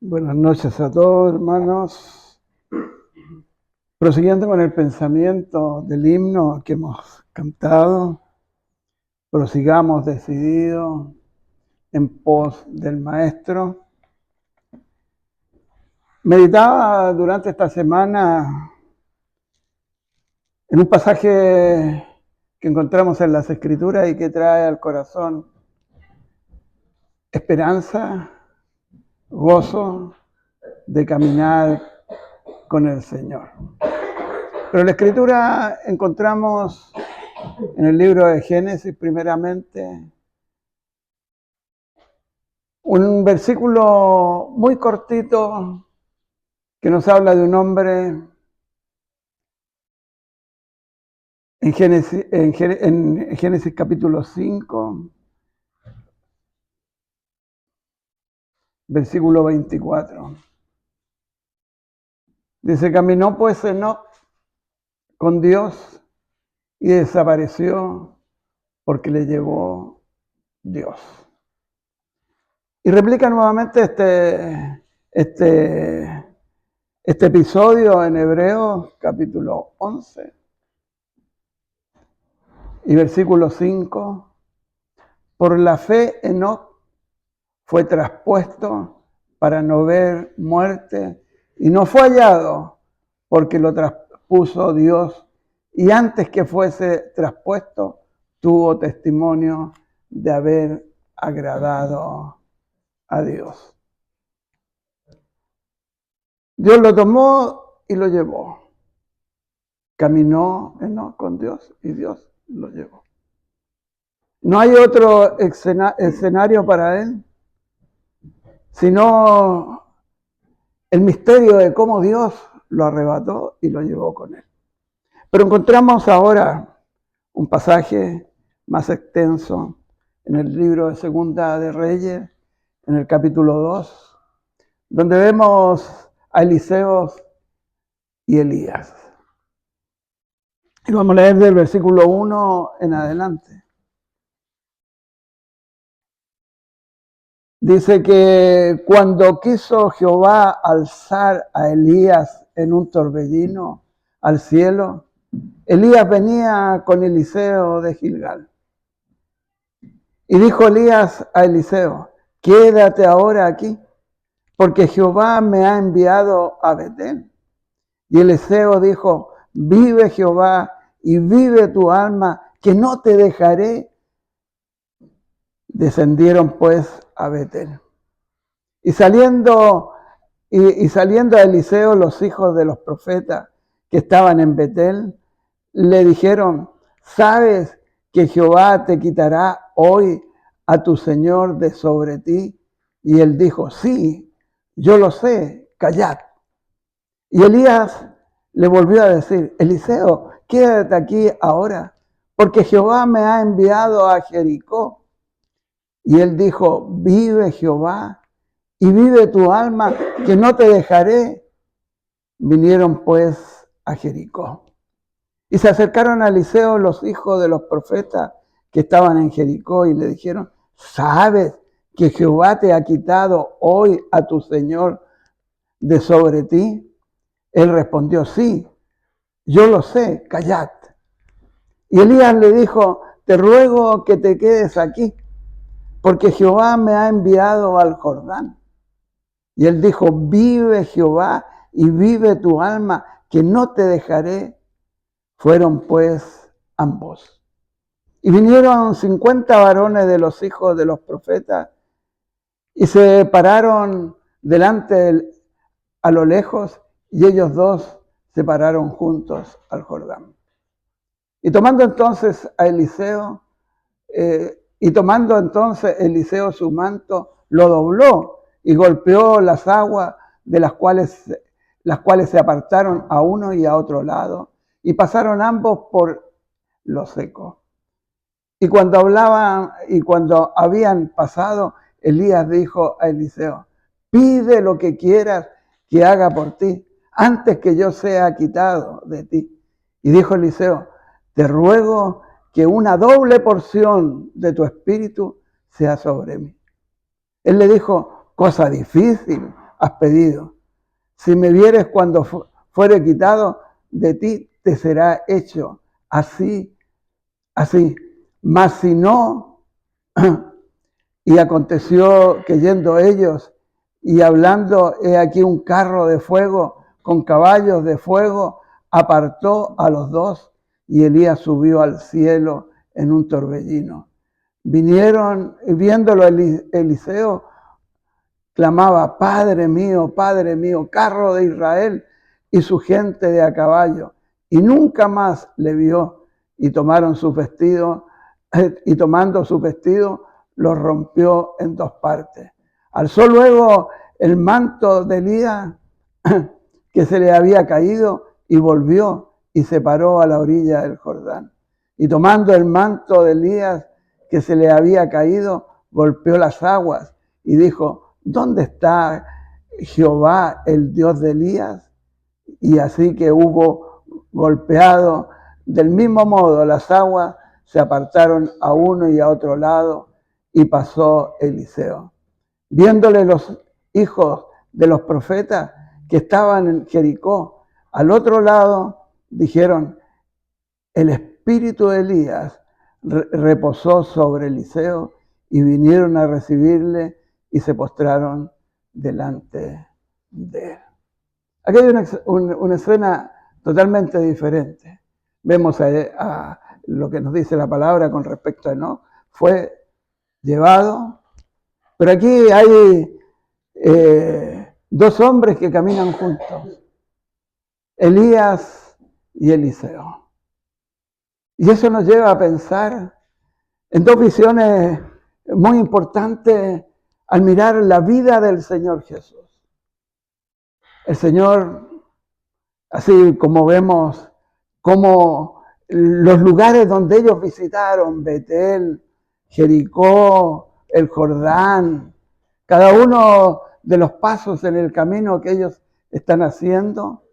Buenas noches a todos, hermanos. Prosiguiendo con el pensamiento del himno que hemos cantado, prosigamos decididos en pos del Maestro. Meditaba durante esta semana en un pasaje que encontramos en las Escrituras y que trae al corazón esperanza, gozo de caminar con el Señor. Pero en la Escritura encontramos en el libro de Génesis, primeramente, un versículo muy cortito que nos habla de un hombre en Génesis capítulo 5, versículo 24. Dice, caminó pues Enoc con Dios y desapareció porque le llevó Dios. Y replica nuevamente este episodio en Hebreos capítulo 11 y versículo 5. Por la fe Enoc fue traspuesto para no ver muerte y no fue hallado porque lo traspuso Dios, y antes que fuese traspuesto tuvo testimonio de haber agradado a Dios. Dios lo tomó y lo llevó. Caminó Enoc con Dios y Dios lo llevó. No hay otro escenario para él, sino el misterio de cómo Dios lo arrebató y lo llevó con él. Pero encontramos ahora un pasaje más extenso en el libro de Segunda de Reyes, en el capítulo 2, donde vemos a Eliseo y Elías. Y vamos a leer del versículo 1 en adelante. Dice que cuando quiso Jehová alzar a Elías en un torbellino al cielo, Elías venía con Eliseo de Gilgal. Y dijo Elías a Eliseo, quédate ahora aquí, porque Jehová me ha enviado a Betel. Y Eliseo dijo, vive Jehová y vive tu alma, que no te dejaré. Descendieron pues a Betel. Y saliendo a Eliseo los hijos de los profetas que estaban en Betel, le dijeron, ¿sabes que Jehová te quitará hoy a tu señor de sobre ti? Y él dijo, sí, yo lo sé, callad. Y Elías le volvió a decir, Eliseo, quédate aquí ahora, porque Jehová me ha enviado a Jericó. Y él dijo, vive Jehová y vive tu alma, que no te dejaré. Vinieron pues a Jericó. Y se acercaron a Eliseo los hijos de los profetas que estaban en Jericó y le dijeron, ¿sabes que Jehová te ha quitado hoy a tu señor de sobre ti? Él respondió, sí, yo lo sé, callad. Y Elías le dijo, te ruego que te quedes aquí, porque Jehová me ha enviado al Jordán. Y él dijo, vive Jehová y vive tu alma, que no te dejaré. Fueron pues ambos. Y vinieron 50 varones de los hijos de los profetas y se pararon delante a lo lejos, y ellos dos se pararon juntos al Jordán. Y tomando entonces Eliseo su manto, lo dobló y golpeó las aguas de las cuales se apartaron a uno y a otro lado, y pasaron ambos por lo seco. Y cuando habían pasado, Elías dijo a Eliseo, pide lo que quieras que haga por ti, antes que yo sea quitado de ti. Y dijo Eliseo, te ruego que una doble porción de tu espíritu sea sobre mí. Él le dijo, cosa difícil has pedido. Si me vieres cuando fuere quitado, de ti te será hecho así, así. Mas si no, y aconteció que yendo ellos y hablando, he aquí un carro de fuego con caballos de fuego, apartó a los dos, y Elías subió al cielo en un torbellino. Vinieron, y viéndolo Eliseo, clamaba: Padre mío, carro de Israel y su gente de a caballo. Y nunca más le vio, y tomaron sus vestidos, y tomando sus vestidos, los rompió en dos partes. Alzó luego el manto de Elías que se le había caído, y volvió y se paró a la orilla del Jordán. Y tomando el manto de Elías que se le había caído, golpeó las aguas y dijo: ¿dónde está Jehová, el Dios de Elías? Y así que hubo golpeado, del mismo modo las aguas se apartaron a uno y a otro lado, y pasó Eliseo. Viéndole los hijos de los profetas que estaban en Jericó al otro lado, dijeron: el espíritu de Elías reposó sobre Eliseo, y vinieron a recibirle y se postraron delante de él. Aquí hay una escena totalmente diferente. Vemos a lo que nos dice la palabra con respecto a Enoc. Fue llevado, pero aquí hay dos hombres que caminan juntos: Elías y Eliseo. Y eso nos lleva a pensar en dos visiones muy importantes al mirar la vida del Señor Jesús. El Señor, así como vemos como los lugares donde ellos visitaron, Betel, Jericó, el Jordán, cada uno de los pasos en el camino que ellos están haciendo,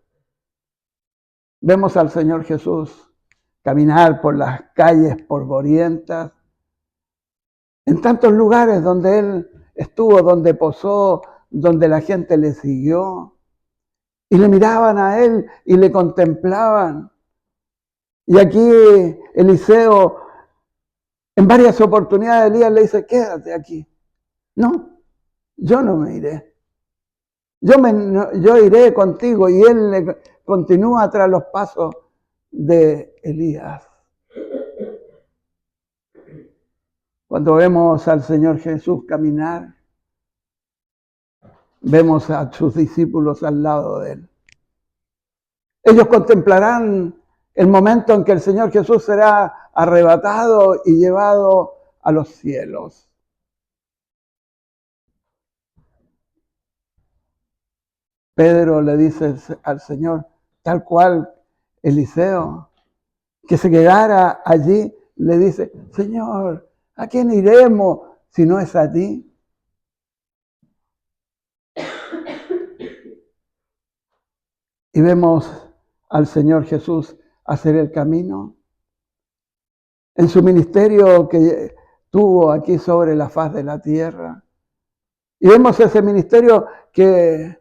vemos al Señor Jesús caminar por las calles polvorientas, en tantos lugares donde Él estuvo, donde posó, donde la gente le siguió, y le miraban a Él y le contemplaban. Y aquí Eliseo, en varias oportunidades, Elías le dice: quédate aquí. No, yo no me iré. Yo iré contigo. Y él le continúa tras los pasos de Elías. Cuando vemos al Señor Jesús caminar, vemos a sus discípulos al lado de él. Ellos contemplarán el momento en que el Señor Jesús será arrebatado y llevado a los cielos. Pedro le dice al Señor, tal cual Eliseo, que se quedara allí, le dice: Señor, ¿a quién iremos si no es a ti? Y vemos al Señor Jesús hacer el camino en su ministerio que tuvo aquí sobre la faz de la tierra. Y vemos ese ministerio que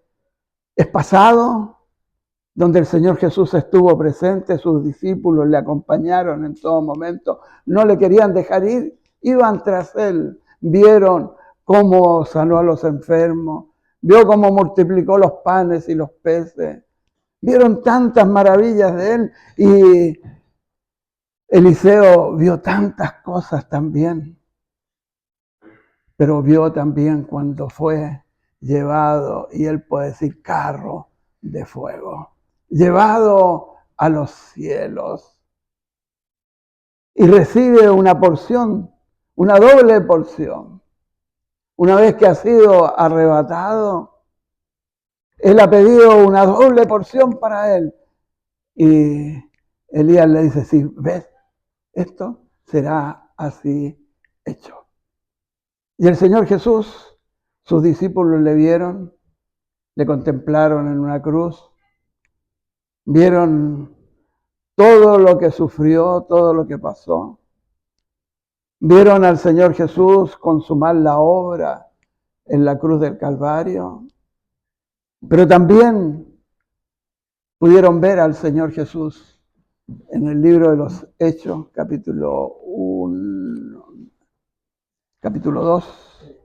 es pasado, donde el Señor Jesús estuvo presente, sus discípulos le acompañaron en todo momento, no le querían dejar ir, iban tras él, vieron cómo sanó a los enfermos, vio cómo multiplicó los panes y los peces, vieron tantas maravillas de él, y Eliseo vio tantas cosas también, pero vio también cuando fue llevado, y él puede decir carro de fuego, llevado a los cielos, y recibe una porción, una doble porción. Una vez que ha sido arrebatado, él ha pedido una doble porción para él, y Elías le dice: sí, ves, esto será así hecho. Y el Señor Jesús, sus discípulos le vieron, le contemplaron en una cruz, vieron todo lo que sufrió, todo lo que pasó. Vieron al Señor Jesús consumar la obra en la cruz del Calvario. Pero también pudieron ver al Señor Jesús en el libro de los Hechos, capítulo 1, capítulo 2.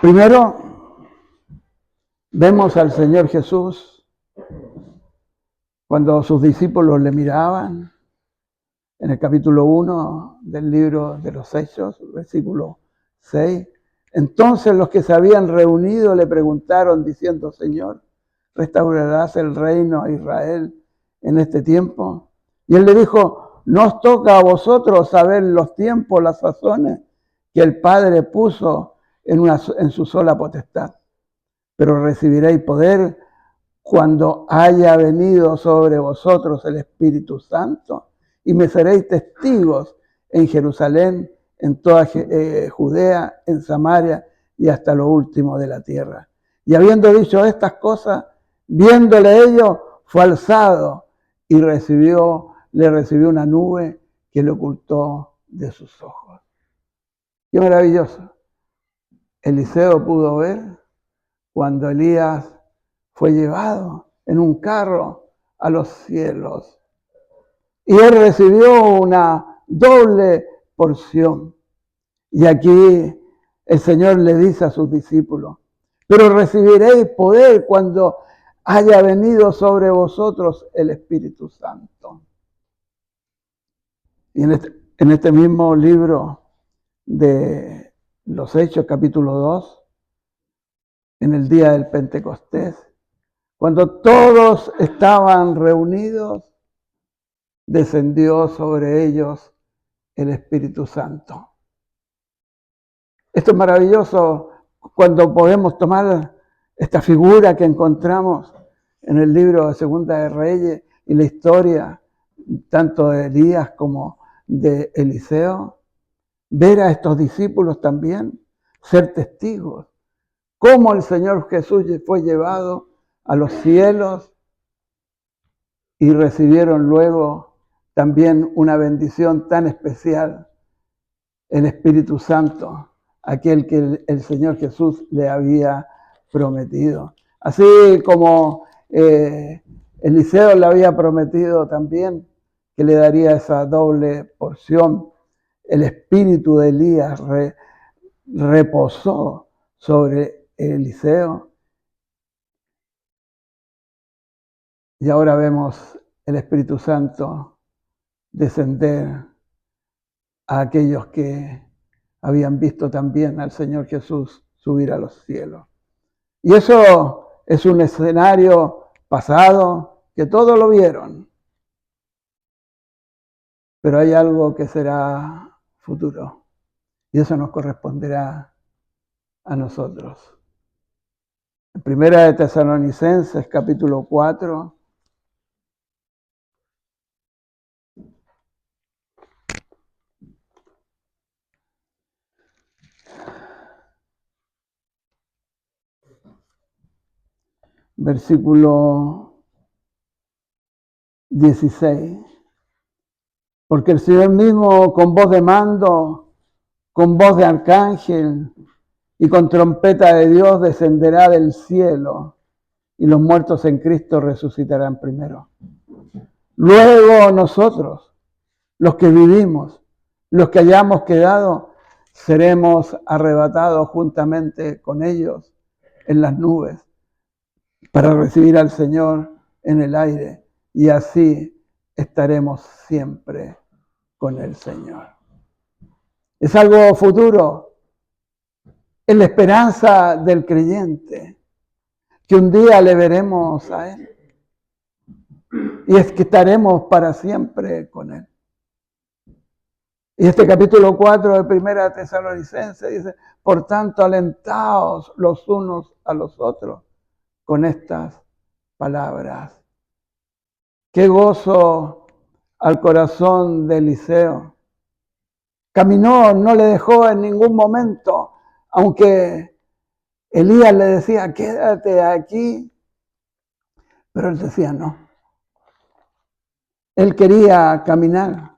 Primero, vemos al Señor Jesús cuando sus discípulos le miraban, en el capítulo 1 del libro de los Hechos, versículo 6. Entonces los que se habían reunido le preguntaron diciendo, Señor, ¿restaurarás el reino a Israel en este tiempo? Y él le dijo, no os toca a vosotros saber los tiempos, las sazones que el Padre puso en su sola potestad, pero recibiréis poder cuando haya venido sobre vosotros el Espíritu Santo, y me seréis testigos en Jerusalén, en toda Judea, en Samaria y hasta lo último de la tierra. Y habiendo dicho estas cosas, viéndole ellos, fue alzado y le recibió una nube que le ocultó de sus ojos. Qué maravilloso. Eliseo pudo ver cuando Elías fue llevado en un carro a los cielos. Y él recibió una doble porción. Y aquí el Señor le dice a sus discípulos, pero recibiréis poder cuando haya venido sobre vosotros el Espíritu Santo. Y en este mismo libro de los Hechos, capítulo 2, en el día del Pentecostés, cuando todos estaban reunidos, descendió sobre ellos el Espíritu Santo. Esto es maravilloso cuando podemos tomar esta figura que encontramos en el libro de Segunda de Reyes y la historia tanto de Elías como de Eliseo, ver a estos discípulos también, ser testigos, cómo el Señor Jesús fue llevado a los cielos y recibieron luego también una bendición tan especial, el Espíritu Santo, aquel que el Señor Jesús le había prometido. Así como Eliseo le había prometido también que le daría esa doble porción, el espíritu de Elías reposó sobre Eliseo. Y ahora vemos el Espíritu Santo descender a aquellos que habían visto también al Señor Jesús subir a los cielos. Y eso es un escenario pasado que todos lo vieron. Pero hay algo que será futuro. Y eso nos corresponderá a nosotros. En Primera de Tesalonicenses, capítulo 4, versículo 16. Porque el Señor mismo, con voz de mando, con voz de arcángel y con trompeta de Dios, descenderá del cielo, y los muertos en Cristo resucitarán primero. Luego nosotros, los que vivimos, los que hayamos quedado, seremos arrebatados juntamente con ellos en las nubes para recibir al Señor en el aire, y así estaremos siempre con el Señor. Es algo futuro, es la esperanza del creyente, que un día le veremos a Él, y es que estaremos para siempre con Él. Y este capítulo 4 de Primera Tesalonicenses dice, por tanto, alentaos los unos a los otros con estas palabras. Qué gozo al corazón de Eliseo. Caminó, no le dejó en ningún momento, aunque Elías le decía, quédate aquí, pero él decía, no. Él quería caminar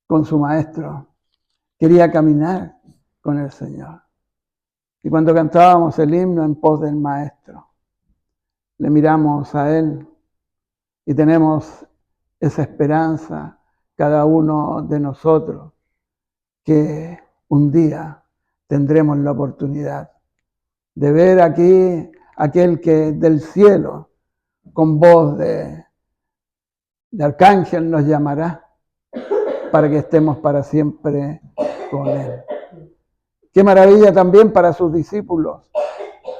con su maestro, quería caminar con el Señor. Y cuando cantábamos el himno en pos del maestro, le miramos a Él y tenemos esa esperanza, cada uno de nosotros, que un día tendremos la oportunidad de ver aquí aquel que del cielo, con voz de arcángel, nos llamará para que estemos para siempre con Él. Qué maravilla también para sus discípulos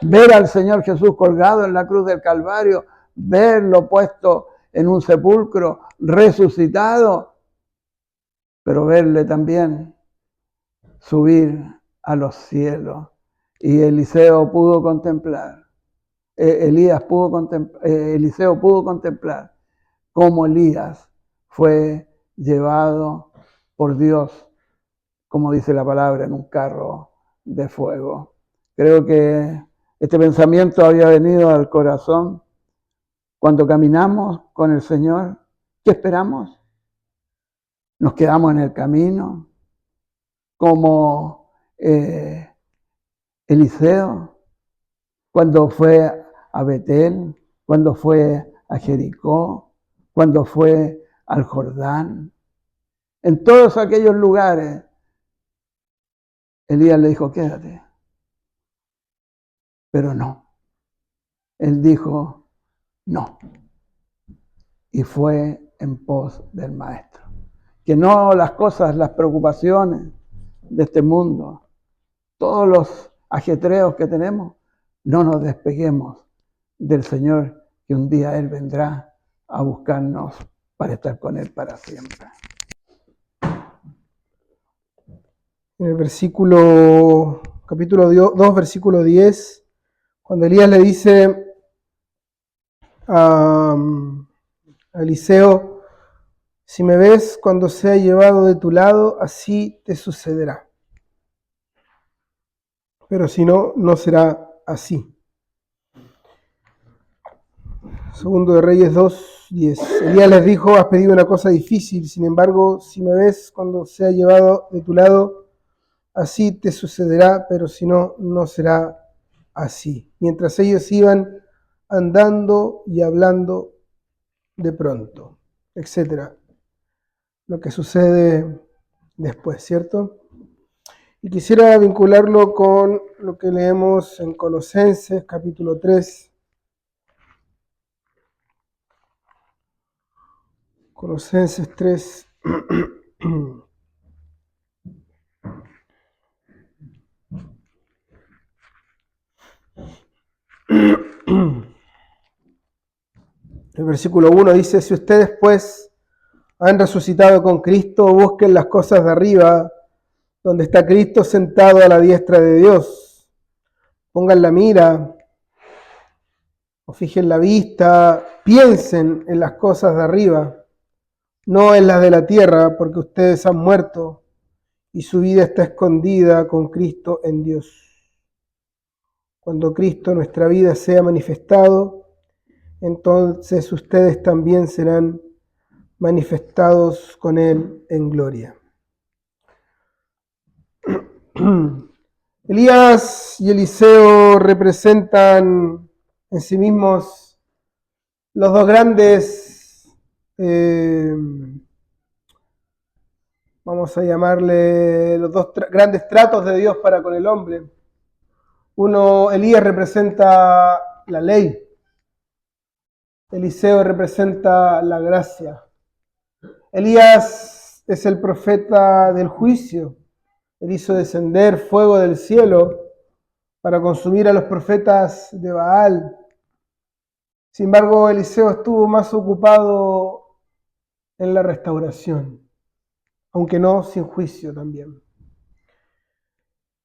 ver al Señor Jesús colgado en la cruz del Calvario, verlo puesto en un sepulcro, resucitado, pero verle también subir a los cielos. Y Eliseo pudo contemplar, Eliseo pudo contemplar cómo Elías fue llevado por Dios, como dice la palabra, en un carro de fuego. Creo que este pensamiento había venido al corazón cuando caminamos con el Señor. ¿Qué esperamos? ¿Nos quedamos en el camino como Eliseo cuando fue a Betel, cuando fue a Jericó, cuando fue al Jordán? En todos aquellos lugares, Elías le dijo, quédate. Pero no. Él dijo, no. Y fue en pos del maestro. Que no las cosas, las preocupaciones de este mundo, todos los ajetreos que tenemos, no nos despeguemos del Señor, que un día Él vendrá a buscarnos para estar con Él para siempre. En el capítulo 2, versículo 10, cuando Elías le dice a Eliseo, si me ves cuando sea llevado de tu lado, así te sucederá. Pero si no, no será así. Segundo de Reyes 2:10. Elías les dijo, has pedido una cosa difícil, sin embargo, si me ves cuando sea llevado de tu lado, así te sucederá, pero si no, no será así. Mientras ellos iban andando y hablando de pronto, etcétera. Lo que sucede después, ¿cierto? Y quisiera vincularlo con lo que leemos en Colosenses, capítulo 3. Colosenses 3. El versículo 1 dice, si ustedes pues han resucitado con Cristo, busquen las cosas de arriba, donde está Cristo sentado a la diestra de Dios. Pongan la mira, o fijen la vista, piensen en las cosas de arriba, no en las de la tierra, porque ustedes han muerto y su vida está escondida con Cristo en Dios. Cuando Cristo, nuestra vida, sea manifestado, entonces ustedes también serán manifestados con Él en gloria. Elías y Eliseo representan en sí mismos los dos grandes, vamos a llamarle los dos grandes tratos de Dios para con el hombre. Uno, Elías representa la ley, Eliseo representa la gracia. Elías es el profeta del juicio. Él hizo descender fuego del cielo para consumir a los profetas de Baal. Sin embargo, Eliseo estuvo más ocupado en la restauración, aunque no sin juicio también.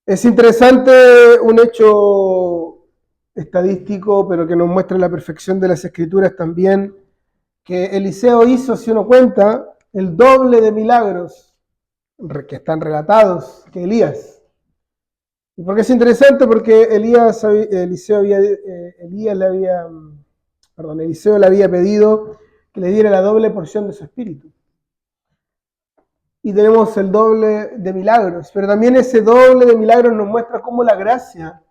Es interesante un hecho estadístico, pero que nos muestra la perfección de las Escrituras también, que Eliseo hizo, si uno cuenta, el doble de milagros que están relatados que Elías. ¿Y por qué es interesante? Porque Eliseo le había pedido que le diera la doble porción de su espíritu. Y tenemos el doble de milagros, pero también ese doble de milagros nos muestra cómo la gracia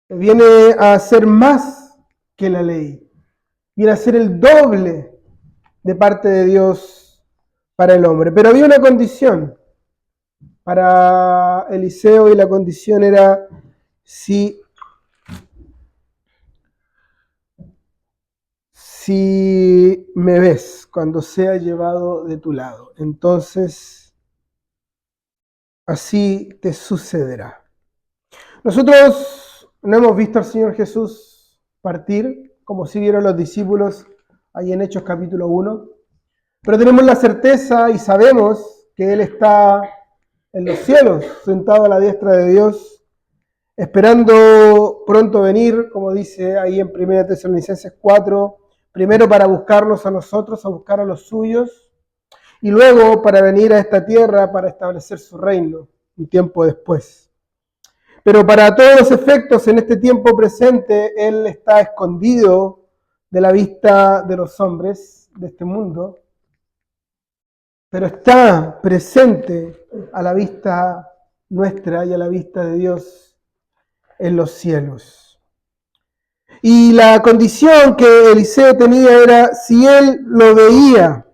viene a ser más que la ley, viene a ser el doble de parte de Dios para el hombre. Pero había una condición para Eliseo y la condición era si me ves cuando sea llevado de tu lado, entonces así te sucederá. Nosotros no hemos visto al Señor Jesús partir, como sí vieron los discípulos ahí en Hechos capítulo 1, pero tenemos la certeza y sabemos que Él está en los cielos, sentado a la diestra de Dios, esperando pronto venir, como dice ahí en 1 Tesalonicenses 4, primero para buscarnos a nosotros, a buscar a los suyos, y luego para venir a esta tierra para establecer su reino un tiempo después. Pero para todos los efectos, en este tiempo presente, Él está escondido de la vista de los hombres de este mundo, pero está presente a la vista nuestra y a la vista de Dios en los cielos. Y la condición que Eliseo tenía era, si él lo veía,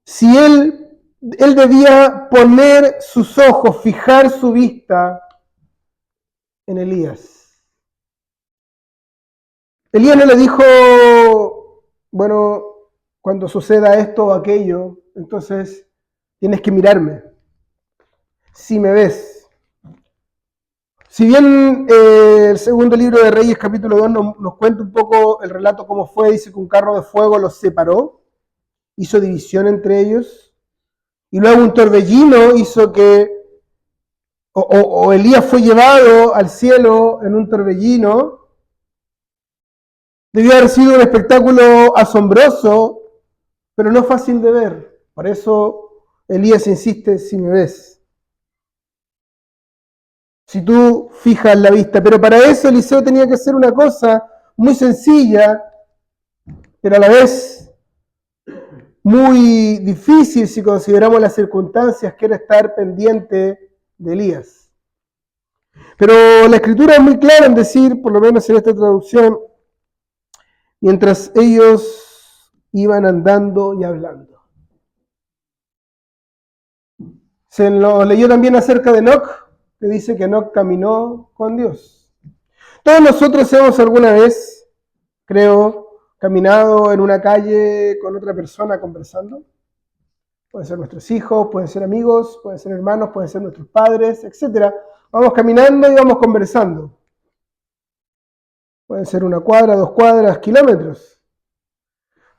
si él debía poner sus ojos, fijar su vista en Elías. Elías no le dijo, bueno, cuando suceda esto o aquello, entonces tienes que mirarme, si me ves. Si bien el segundo libro de Reyes, capítulo 2, nos cuenta un poco el relato cómo fue, dice que un carro de fuego los separó, hizo división entre ellos, y luego un torbellino hizo que, o Elías fue llevado al cielo en un torbellino. Debió haber sido un espectáculo asombroso, pero no fácil de ver. Por eso Elías insiste, si me ves. Si tú fijas la vista. Pero para eso Eliseo tenía que hacer una cosa muy sencilla, pero a la vez muy difícil si consideramos las circunstancias, que era estar pendiente de Elías. Pero la Escritura es muy clara en decir, por lo menos en esta traducción, mientras ellos iban andando y hablando. Se lo leyó también acerca de Enoc, que dice que Enoc caminó con Dios. Todos nosotros hemos alguna vez, creo, caminado en una calle con otra persona conversando. Pueden ser nuestros hijos, pueden ser amigos, pueden ser hermanos, pueden ser nuestros padres, etc. Vamos caminando y vamos conversando. Pueden ser 1 cuadra, 2 cuadras, kilómetros.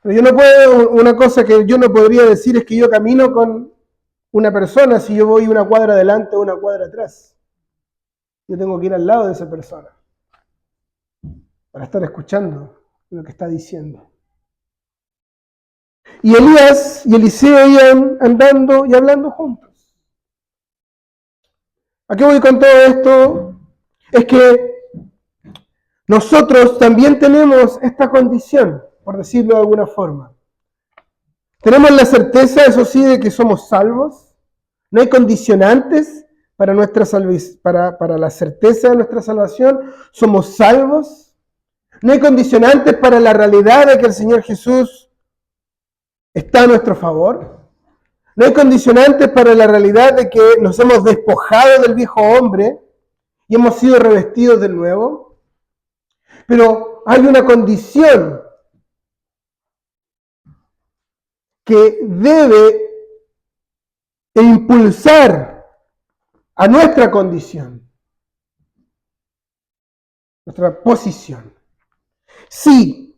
Pero yo no puedo, una cosa que yo no podría decir es que yo camino con una persona si yo voy 1 cuadra adelante o 1 cuadra atrás. Yo tengo que ir al lado de esa persona para estar escuchando lo que está diciendo. Y Elías y Eliseo iban andando y hablando juntos. ¿A qué voy con todo esto? Es que nosotros también tenemos esta condición, por decirlo de alguna forma. Tenemos la certeza, eso sí, de que somos salvos. No hay condicionantes para la certeza de nuestra salvación. Somos salvos. No hay condicionantes para la realidad de que el Señor Jesús está a nuestro favor. No hay condicionantes para la realidad de que nos hemos despojado del viejo hombre y hemos sido revestidos de nuevo. Pero hay una condición que debe impulsar a nuestra condición, nuestra posición. Si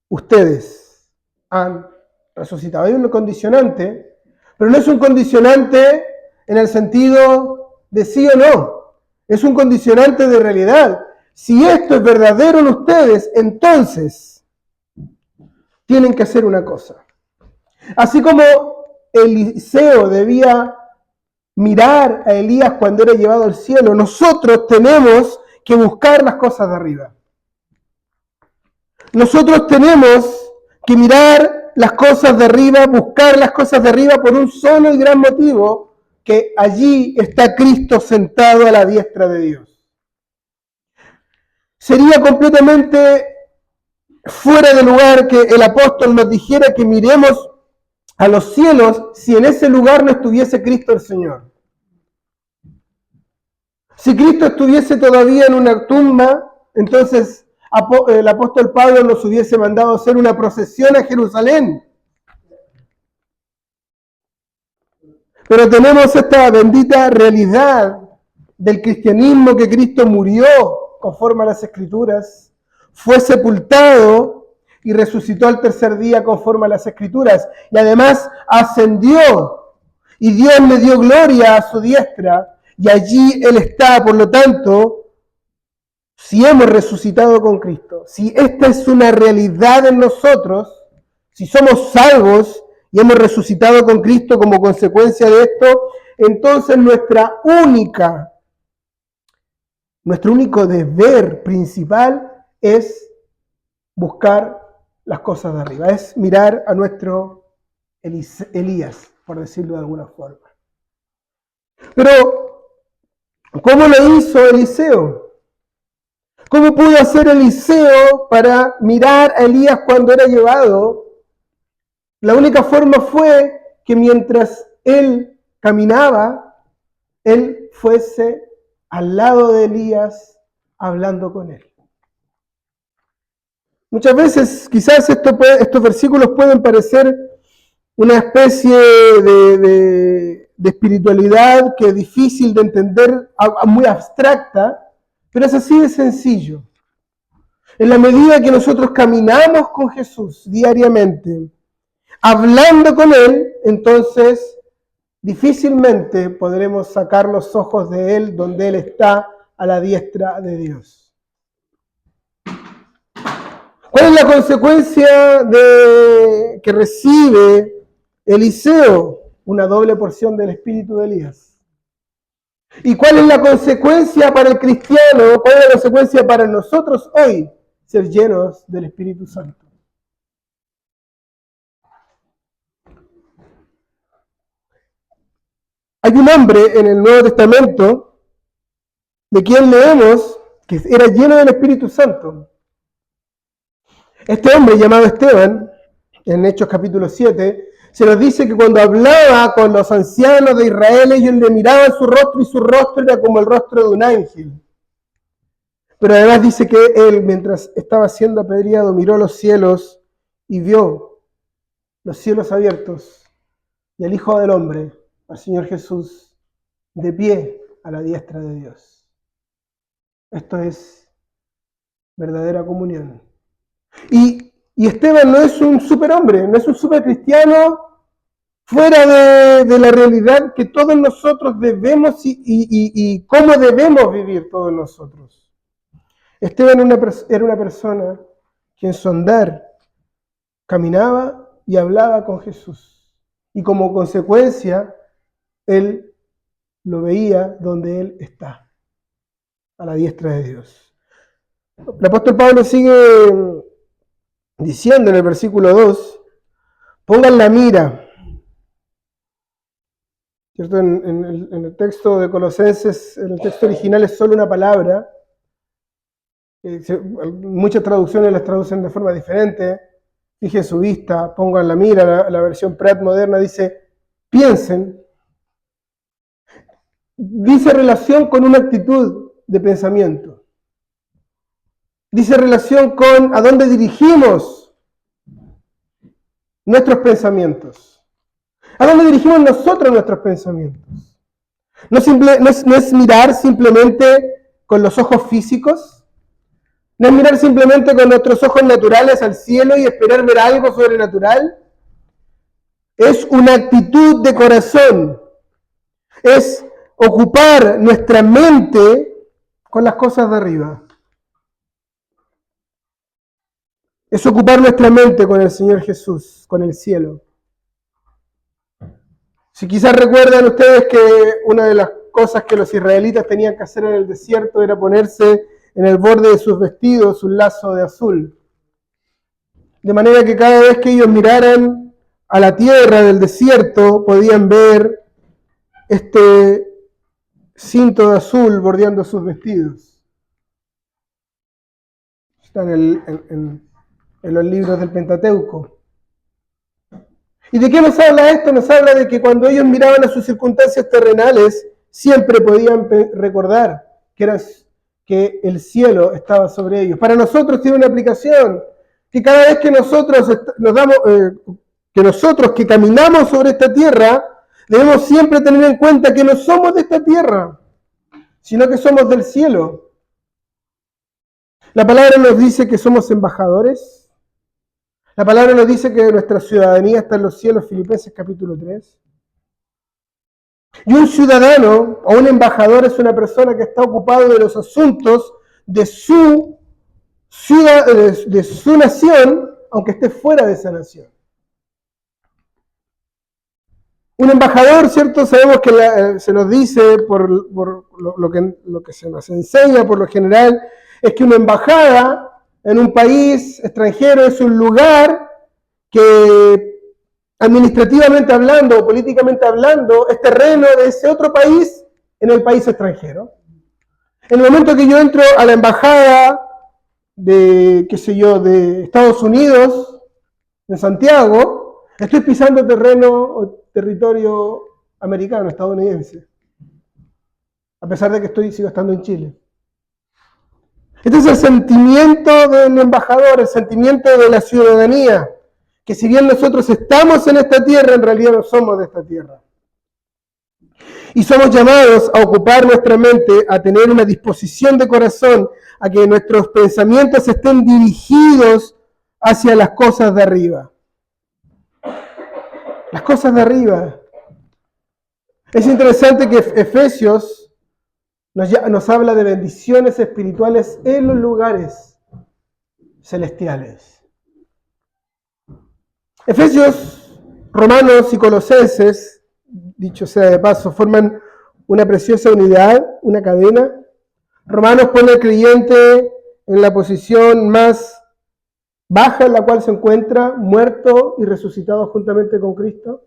ustedes han resucitado, hay un condicionante, pero no es un condicionante en el sentido de sí o no, es un condicionante de realidad. Si esto es verdadero en ustedes, entonces tienen que hacer una cosa. Así como Eliseo debía mirar a Elías cuando era llevado al cielo, nosotros tenemos que buscar las cosas de arriba. Nosotros tenemos que mirar las cosas de arriba, buscar las cosas de arriba por un solo y gran motivo, que allí está Cristo sentado a la diestra de Dios. Sería completamente fuera de lugar que el apóstol nos dijera que miremos a los cielos si en ese lugar no estuviese Cristo el Señor. Si Cristo estuviese todavía en una tumba, entonces el apóstol Pablo nos hubiese mandado hacer una procesión a Jerusalén. Pero tenemos esta bendita realidad del cristianismo, que Cristo murió conforme a las Escrituras, fue sepultado y resucitó al tercer día conforme a las Escrituras, y además ascendió, y Dios le dio gloria a su diestra, y allí Él está. Por lo tanto, si hemos resucitado con Cristo, si esta es una realidad en nosotros, si somos salvos y hemos resucitado con Cristo como consecuencia de esto, entonces nuestro único deber principal es buscar las cosas de arriba, es mirar a nuestro Elías, por decirlo de alguna forma. Pero, ¿cómo lo hizo Eliseo? ¿Cómo pudo hacer Eliseo para mirar a Elías cuando era llevado? La única forma fue que mientras él caminaba, él fuese al lado de Elías hablando con él. Muchas veces quizás estos versículos pueden parecer una especie de espiritualidad que es difícil de entender, muy abstracta, pero es así de sencillo. En la medida que nosotros caminamos con Jesús diariamente, hablando con Él, entonces difícilmente podremos sacar los ojos de Él donde Él está a la diestra de Dios. ¿Cuál es la consecuencia que recibe Eliseo? Una doble porción del espíritu de Elías. ¿Y cuál es la consecuencia para el cristiano? ¿Cuál es la consecuencia para nosotros hoy? Ser llenos del Espíritu Santo. Hay un hombre en el Nuevo Testamento de quien leemos que era lleno del Espíritu Santo. Este hombre llamado Esteban, en Hechos capítulo 7, se nos dice que cuando hablaba con los ancianos de Israel, ellos le miraban su rostro y su rostro era como el rostro de un ángel. Pero además dice que él, mientras estaba siendo apedreado, miró los cielos y vio los cielos abiertos y al Hijo del Hombre, al Señor Jesús, de pie a la diestra de Dios. Esto es verdadera comunión. Y Esteban no es un superhombre, no es un supercristiano fuera de la realidad que todos nosotros debemos y cómo debemos vivir todos nosotros. Esteban era una persona que en su andar caminaba y hablaba con Jesús. Y como consecuencia, él lo veía donde él está, a la diestra de Dios. El apóstol Pablo sigue diciendo en el versículo 2, pongan la mira. ¿Cierto? En el texto de Colosenses, en el texto original es solo una palabra. Muchas traducciones las traducen de forma diferente. Fije su vista, pongan la mira. La versión Pratt moderna dice, piensen. Dice relación con una actitud de pensamiento. Dice relación con a dónde dirigimos nuestros pensamientos. ¿A dónde dirigimos nosotros nuestros pensamientos? No es mirar simplemente con los ojos físicos, no es mirar simplemente con nuestros ojos naturales al cielo y esperar ver algo sobrenatural. Es una actitud de corazón, es ocupar nuestra mente con las cosas de arriba. Es ocupar nuestra mente con el Señor Jesús, con el cielo. Si quizás recuerdan ustedes que una de las cosas que los israelitas tenían que hacer en el desierto era ponerse en el borde de sus vestidos un lazo de azul. de manera que cada vez que ellos miraran a la tierra del desierto, podían ver este cinto de azul bordeando sus vestidos. Está en los libros del Pentateuco. ¿Y de qué nos habla esto? Nos habla de que cuando ellos miraban a sus circunstancias terrenales, siempre podían recordar que el cielo estaba sobre ellos. Para nosotros tiene una aplicación, que cada vez que nosotros que caminamos sobre esta tierra, debemos siempre tener en cuenta que no somos de esta tierra, sino que somos del cielo. La palabra nos dice que somos embajadores. La palabra nos dice que nuestra ciudadanía está en los cielos, Filipenses capítulo 3. Y un ciudadano o un embajador es una persona que está ocupado de los asuntos de su ciudad, de su nación, aunque esté fuera de esa nación. Un embajador, ¿cierto? Sabemos que se nos dice, por lo que se nos enseña por lo general, es que una embajada en un país extranjero es un lugar que administrativamente hablando o políticamente hablando es terreno de ese otro país en el país extranjero. En el momento que yo entro a la embajada de Estados Unidos, en Santiago, estoy pisando terreno o territorio americano, estadounidense, a pesar de que sigo estando en Chile. Este es el sentimiento del embajador, el sentimiento de la ciudadanía, que si bien nosotros estamos en esta tierra, en realidad no somos de esta tierra. Y somos llamados a ocupar nuestra mente, a tener una disposición de corazón, a que nuestros pensamientos estén dirigidos hacia las cosas de arriba. Las cosas de arriba. Es interesante que Efesios nos habla de bendiciones espirituales en los lugares celestiales. Efesios, Romanos y Colosenses, dicho sea de paso, forman una preciosa unidad, una cadena. Romanos pone al creyente en la posición más baja en la cual se encuentra, muerto y resucitado juntamente con Cristo.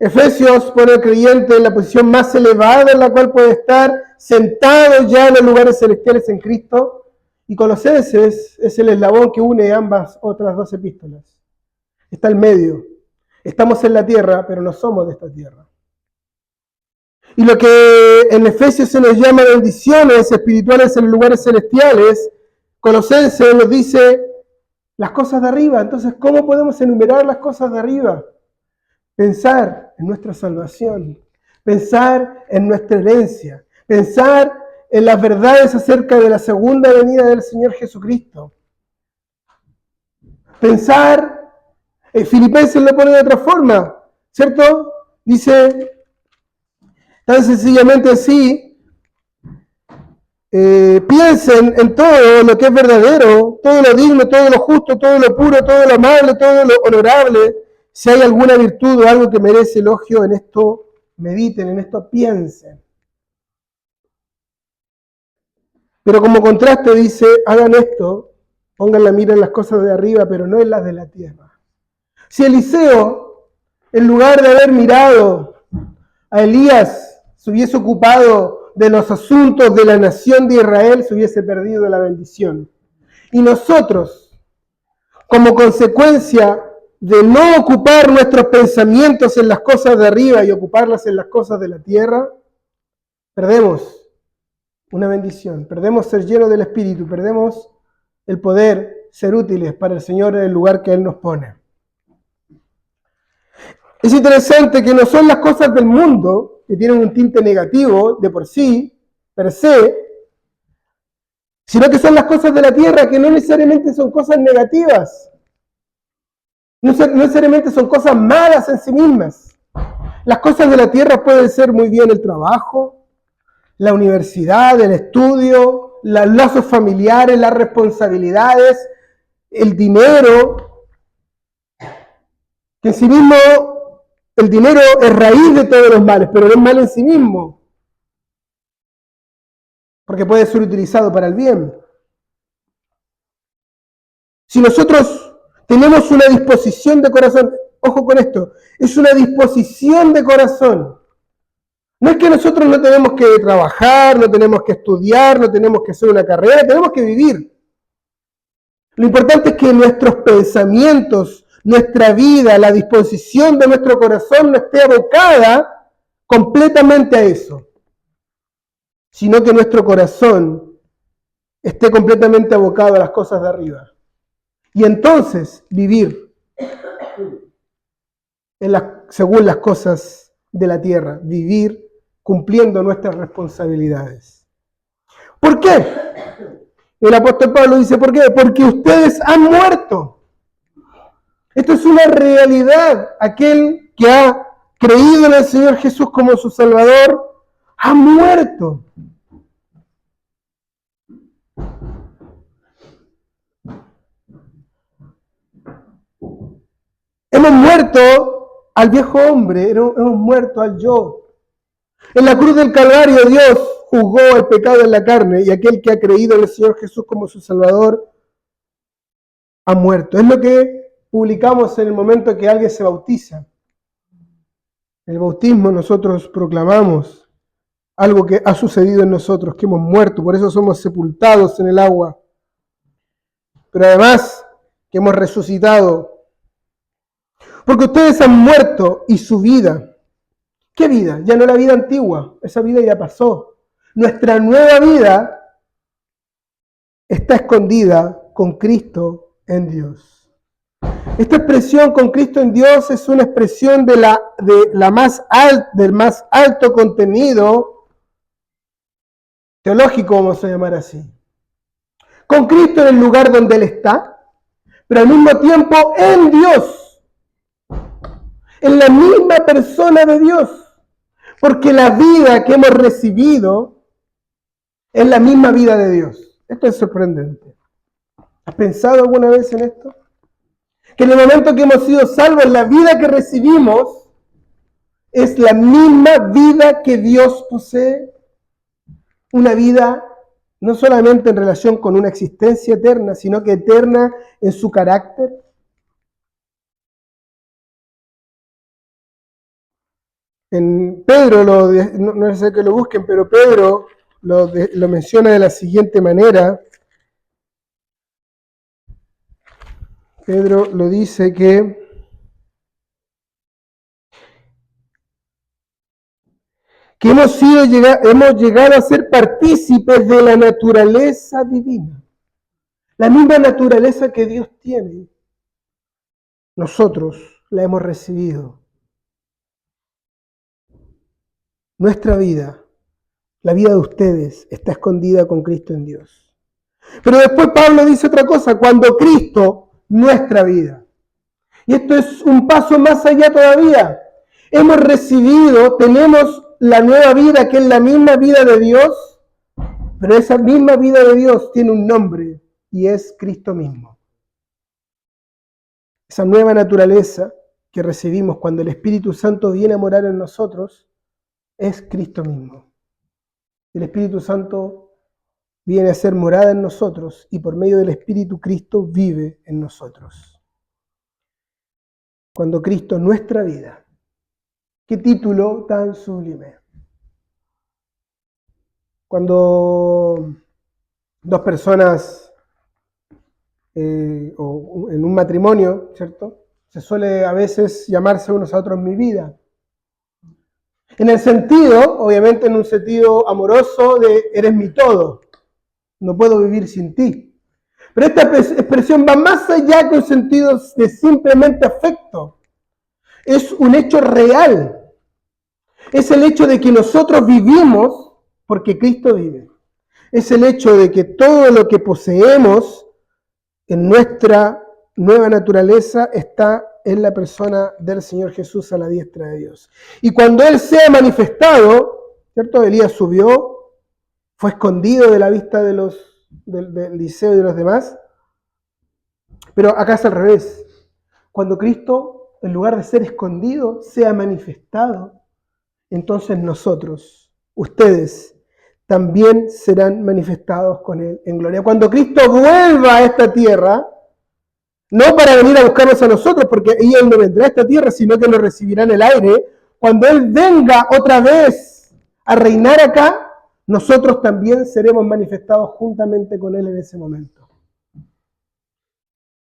Efesios pone al creyente en la posición más elevada en la cual puede estar, sentado ya en los lugares celestiales en Cristo. Y Colosenses es el eslabón que une ambas otras dos epístolas. Está en medio. Estamos en la tierra, pero no somos de esta tierra. Y lo que en Efesios se nos llama bendiciones espirituales en lugares celestiales, Colosenses nos dice las cosas de arriba. Entonces, ¿cómo podemos enumerar las cosas de arriba? Pensar en nuestra salvación, pensar en nuestra herencia, pensar en las verdades acerca de la segunda venida del Señor Jesucristo. Pensar, Filipenses lo pone de otra forma, ¿cierto? Dice tan sencillamente así, piensen en todo lo que es verdadero, todo lo digno, todo lo justo, todo lo puro, todo lo amable, todo lo honorable. Si hay alguna virtud o algo que merece elogio, en esto mediten, en esto piensen. Pero como contraste dice, hagan esto, pongan la mira en las cosas de arriba, pero no en las de la tierra. Si Eliseo, en lugar de haber mirado a Elías, se hubiese ocupado de los asuntos de la nación de Israel, se hubiese perdido la bendición. Y nosotros, como consecuencia de no ocupar nuestros pensamientos en las cosas de arriba y ocuparlas en las cosas de la tierra, perdemos una bendición, perdemos ser llenos del Espíritu, perdemos el poder ser útiles para el Señor en el lugar que Él nos pone. Es interesante que no son las cosas del mundo, que tienen un tinte negativo de por sí, per se, sino que son las cosas de la tierra que no necesariamente son cosas negativas. No necesariamente son cosas malas en sí mismas. Las cosas de la tierra pueden ser muy bien el trabajo, la universidad, el estudio, los lazos familiares, las responsabilidades, el dinero, que en sí mismo el dinero es raíz de todos los males, pero no es malo en sí mismo, porque puede ser utilizado para el bien. Si nosotros tenemos una disposición de corazón. Ojo con esto, es una disposición de corazón. No es que nosotros no tenemos que trabajar, no tenemos que estudiar, no tenemos que hacer una carrera, tenemos que vivir. Lo importante es que nuestros pensamientos, nuestra vida, la disposición de nuestro corazón no esté abocada completamente a eso, sino que nuestro corazón esté completamente abocado a las cosas de arriba. Y entonces vivir según las cosas de la tierra, vivir cumpliendo nuestras responsabilidades. ¿Por qué? El apóstol Pablo dice, ¿por qué? Porque ustedes han muerto. Esto es una realidad. Aquel que ha creído en el Señor Jesús como su Salvador, ha muerto. Hemos muerto al viejo hombre, hemos muerto al yo. En la cruz del Calvario Dios juzgó el pecado en la carne y aquel que ha creído en el Señor Jesús como su Salvador ha muerto. Es lo que publicamos en el momento que alguien se bautiza. En el bautismo nosotros proclamamos algo que ha sucedido en nosotros, que hemos muerto, por eso somos sepultados en el agua. Pero además que hemos resucitado. Porque ustedes han muerto y su vida. ¿Qué vida? Ya no la vida antigua, esa vida ya pasó. Nuestra nueva vida está escondida con Cristo en Dios. Esta expresión con Cristo en Dios es una expresión del más alto contenido teológico, vamos a llamar así. Con Cristo en el lugar donde Él está, pero al mismo tiempo en Dios, en la misma persona de Dios. Porque la vida que hemos recibido es la misma vida de Dios. Esto es sorprendente. ¿Has pensado alguna vez en esto? Que en el momento que hemos sido salvos, la vida que recibimos es la misma vida que Dios posee. Una vida no solamente en relación con una existencia eterna, sino que eterna en su carácter. En Pedro, no es necesario que lo busquen, pero Pedro lo menciona de la siguiente manera. Pedro lo dice que hemos llegado a ser partícipes de la naturaleza divina. La misma naturaleza que Dios tiene, nosotros la hemos recibido. Nuestra vida, la vida de ustedes, está escondida con Cristo en Dios. Pero después Pablo dice otra cosa, cuando Cristo, nuestra vida. Y esto es un paso más allá todavía. Hemos recibido, tenemos la nueva vida, que es la misma vida de Dios, pero esa misma vida de Dios tiene un nombre y es Cristo mismo. Esa nueva naturaleza que recibimos cuando el Espíritu Santo viene a morar en nosotros es Cristo mismo. El Espíritu Santo viene a ser morada en nosotros y por medio del Espíritu Cristo vive en nosotros. Cuando Cristo es nuestra vida. ¡Qué título tan sublime! Cuando dos personas o en un matrimonio, ¿cierto? Se suele a veces llamarse unos a otros mi vida. En el sentido, obviamente en un sentido amoroso de eres mi todo, no puedo vivir sin ti. Pero esta expresión va más allá que un sentido de simplemente afecto. Es un hecho real. Es el hecho de que nosotros vivimos porque Cristo vive. Es el hecho de que todo lo que poseemos en nuestra nueva naturaleza está en la persona del Señor Jesús a la diestra de Dios. Y cuando Él sea manifestado, ¿cierto? Elías subió, fue escondido de la vista del Eliseo y de los demás, pero acá es al revés. Cuando Cristo, en lugar de ser escondido, sea manifestado, entonces nosotros, ustedes, también serán manifestados con Él en gloria. Cuando Cristo vuelva a esta tierra, No para venir a buscarnos a nosotros, porque Él no vendrá a esta tierra, sino que nos recibirá en el aire. Cuando Él venga otra vez a reinar acá, nosotros también seremos manifestados juntamente con Él en ese momento.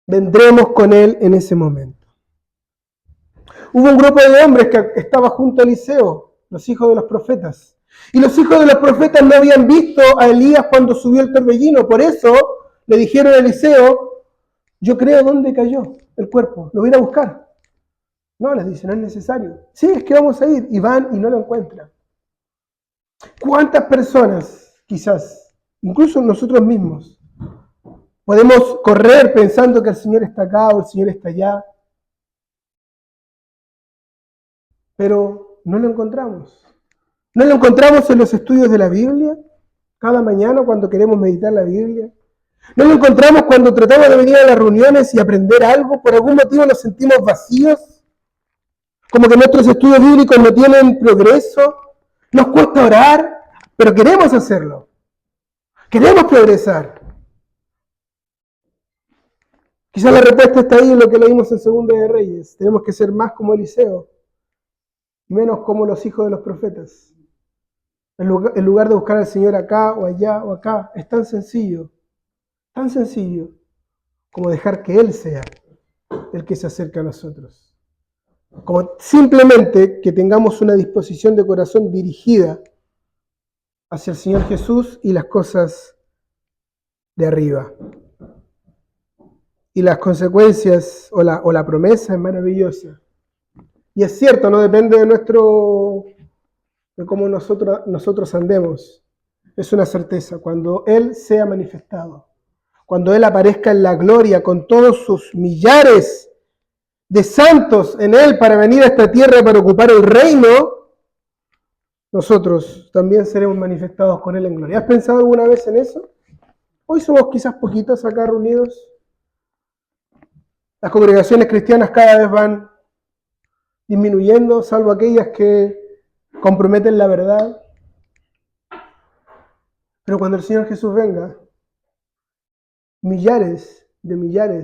Vendremos con Él en ese momento. Hubo un grupo de hombres que estaba junto a Eliseo, los hijos de los profetas. Y los hijos de los profetas no habían visto a Elías cuando subió el torbellino. Por eso le dijeron a Eliseo, yo creo dónde cayó el cuerpo, lo voy a ir a buscar. No, les dice, no es necesario. Sí, es que vamos a ir. Y van y no lo encuentran. ¿Cuántas personas, quizás, incluso nosotros mismos, podemos correr pensando que el Señor está acá o el Señor está allá? Pero no lo encontramos. No lo encontramos en los estudios de la Biblia, cada mañana cuando queremos meditar la Biblia. No lo encontramos cuando tratamos de venir a las reuniones y aprender algo. Por algún motivo nos sentimos vacíos, como que nuestros estudios bíblicos no tienen progreso. Nos cuesta orar, pero queremos hacerlo. Queremos progresar. Quizás la respuesta está ahí en lo que leímos en Segunda de Reyes. Tenemos que ser más como Eliseo, menos como los hijos de los profetas. En lugar de buscar al Señor acá o allá o acá, es tan sencillo como dejar que Él sea el que se acerque a nosotros. Como simplemente que tengamos una disposición de corazón dirigida hacia el Señor Jesús y las cosas de arriba. Y las consecuencias o la promesa es maravillosa. Y es cierto, no depende de cómo nosotros andemos. Es una certeza. Cuando Él sea manifestado, cuando Él aparezca en la gloria con todos sus millares de santos en Él para venir a esta tierra para ocupar el reino, nosotros también seremos manifestados con Él en gloria. ¿Has pensado alguna vez en eso? Hoy somos quizás poquitos acá reunidos. Las congregaciones cristianas cada vez van disminuyendo, salvo aquellas que comprometen la verdad. Pero cuando el Señor Jesús venga, millares de millares